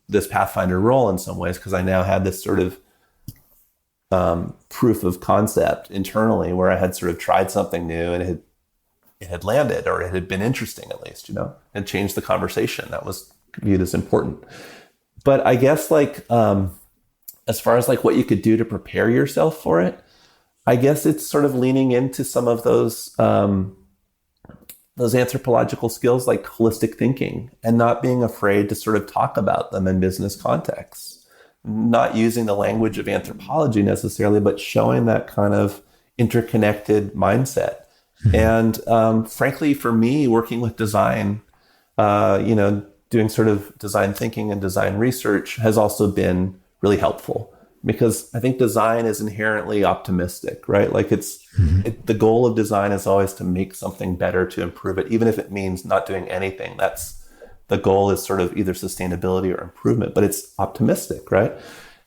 this Pathfinder role in some ways, because I now had this sort of proof of concept internally where I had sort of tried something new and it had landed, or it had been interesting at least, and changed the conversation. That was viewed as important. But I guess as far as what you could do to prepare yourself for it, I guess it's sort of leaning into some of those anthropological skills like holistic thinking, and not being afraid to sort of talk about them in business contexts, not using the language of anthropology necessarily, but showing that kind of interconnected mindset. Mm-hmm. And frankly, for me, working with design, doing sort of design thinking and design research has also been really helpful, because I think design is inherently optimistic, right? The goal of design is always to make something better, to improve it, even if it means not doing anything. The goal is sort of either sustainability or improvement, but it's optimistic, right?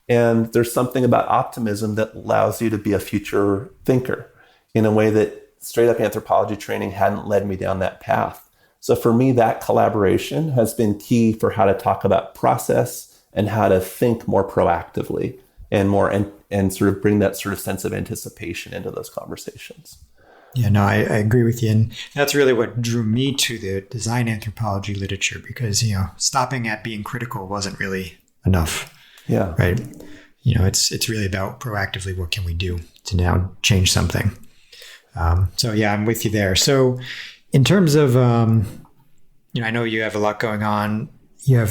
And there's something about optimism that allows you to be a future thinker in a way that straight up anthropology training hadn't led me down that path. So for me, that collaboration has been key for how to talk about process and how to think more proactively and sort of bring that sort of sense of anticipation into those conversations. Yeah, no, I agree with you. And that's really what drew me to the design anthropology literature because, stopping at being critical wasn't really enough, Yeah. right? It's really about proactively what can we do to now change something. So yeah, I'm with you there. So in terms of, I know you have a lot going on. It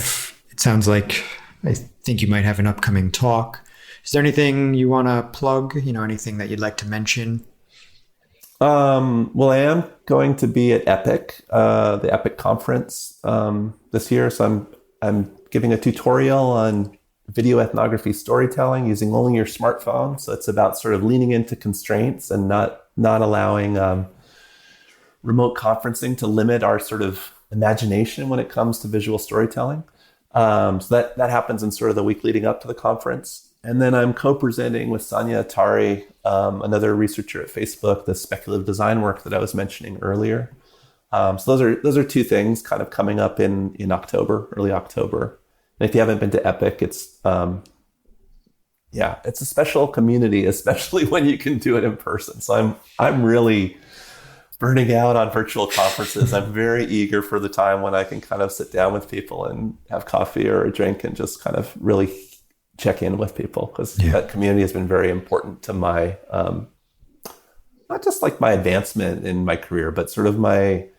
sounds like, I think you might have an upcoming talk. Is there anything you want to plug? Anything that you'd like to mention? Well, I am going to be at Epic, the Epic conference, this year. So I'm giving a tutorial on video ethnography storytelling using only your smartphone. So it's about sort of leaning into constraints and not allowing remote conferencing to limit our sort of imagination when it comes to visual storytelling. So that happens in sort of the week leading up to the conference. And then I'm co-presenting with Sonia Atari, another researcher at Facebook, the speculative design work that I was mentioning earlier. So those are two things kind of coming up in October, early October. And if you haven't been to Epic, it's a special community, especially when you can do it in person. So I'm really burning out on virtual conferences. I'm very eager for the time when I can kind of sit down with people and have coffee or a drink and just kind of really check in with people, because that community has been very important to my, not just like my advancement in my career, but sort of my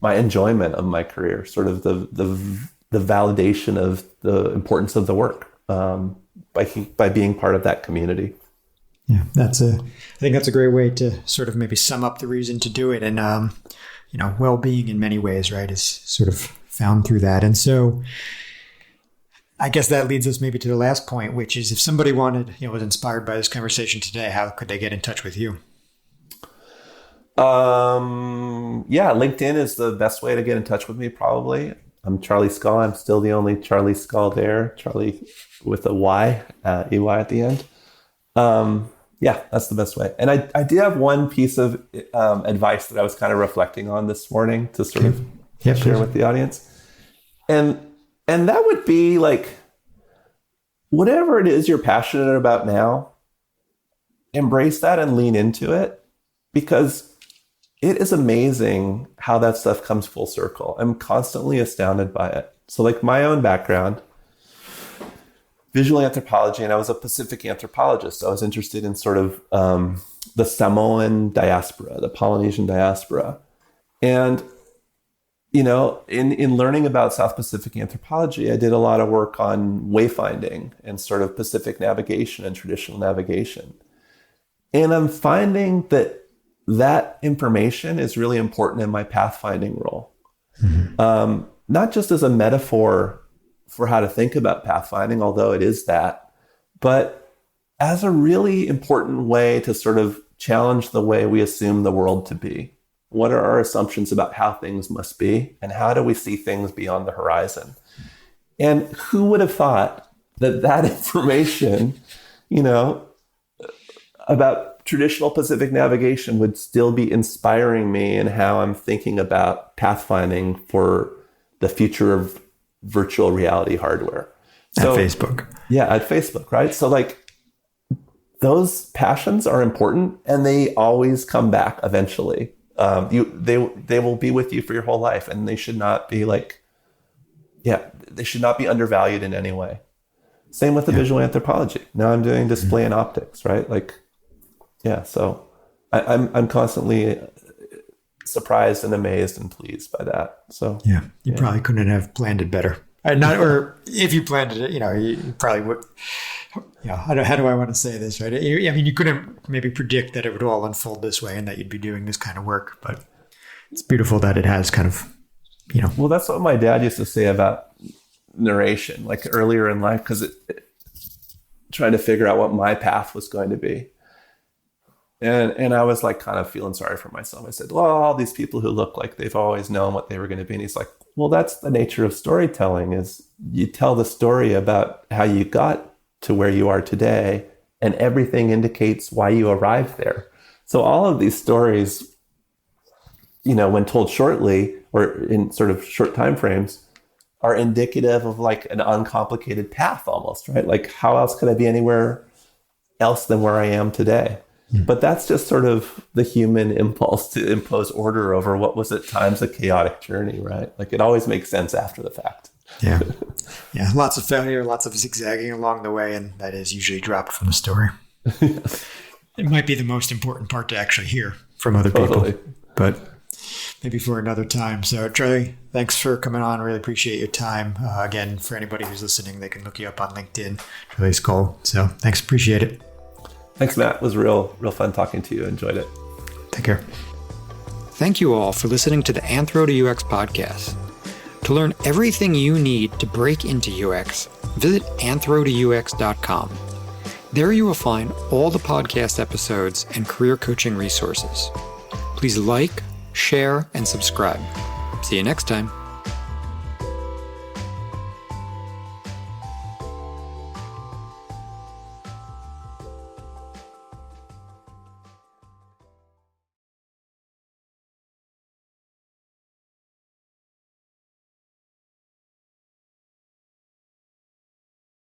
enjoyment of my career, sort of the validation of the importance of the work by being part of that community. Yeah, I think that's a great way to sort of maybe sum up the reason to do it. And, well-being in many ways, right, is sort of found through that. And so I guess that leads us maybe to the last point, which is if somebody was inspired by this conversation today, how could they get in touch with you? LinkedIn is the best way to get in touch with me, probably. I'm Charley Scull. I'm still the only Charley Scull there. Charley with a Y, EY at the end. That's the best way. And I do have one piece of advice that I was kind of reflecting on this morning to sort of share with the audience. And that would be like, whatever it is you're passionate about now, embrace that and lean into it, because it is amazing how that stuff comes full circle. I'm constantly astounded by it. So like my own background, visual anthropology, and I was a Pacific anthropologist. I was interested in sort of the Samoan diaspora, the Polynesian diaspora. And in learning about South Pacific anthropology, I did a lot of work on wayfinding and sort of Pacific navigation and traditional navigation. And I'm finding that information is really important in my pathfinding role. Mm-hmm. Not just as a metaphor for how to think about pathfinding, although it is that, but as a really important way to sort of challenge the way we assume the world to be. What are our assumptions about how things must be, and how do we see things beyond the horizon? And who would have thought that information, about traditional Pacific navigation would still be inspiring me in how I'm thinking about pathfinding for the future of virtual reality hardware. So, at Facebook. Yeah, at Facebook, right? So like those passions are important, and they always come back eventually. They will be with you for your whole life, and they should not be they should not be undervalued in any way. Same with the visual anthropology. Now I'm doing display and optics, right? So I'm constantly surprised and amazed and pleased by that. So you probably couldn't have planned it better. Or if you planned it, you probably would. How do I want to say this, right? You couldn't maybe predict that it would all unfold this way and that you'd be doing this kind of work, but it's beautiful that it has kind of, Well, that's what my dad used to say about narration, like earlier in life, because trying to figure out what my path was going to be. And I was like kind of feeling sorry for myself. I said, well, all these people who look like they've always known what they were going to be. And he's like, well, that's the nature of storytelling, is you tell the story about how you got to where you are today, and everything indicates why you arrived there. So all of these stories, when told shortly or in sort of short time frames, are indicative of like an uncomplicated path almost, right? Like how else could I be anywhere else than where I am today? But that's just sort of the human impulse to impose order over what was at times a chaotic journey, right? Like it always makes sense after the fact. Yeah. Yeah. Lots of failure, lots of zigzagging along the way, and that is usually dropped from the story. Yes. It might be the most important part to actually hear from other Totally. people, but maybe for another time. So, Charley, thanks for coming on. Really appreciate your time. Again, for anybody who's listening, they can look you up on LinkedIn, Charley Scull. So, thanks. Appreciate it. Thanks, Matt. It was real fun talking to you. Enjoyed it. Take care. Thank you all for listening to the Anthro to UX podcast. To learn everything you need to break into UX, visit anthro2ux.com. There you will find all the podcast episodes and career coaching resources. Please like, share, and subscribe. See you next time.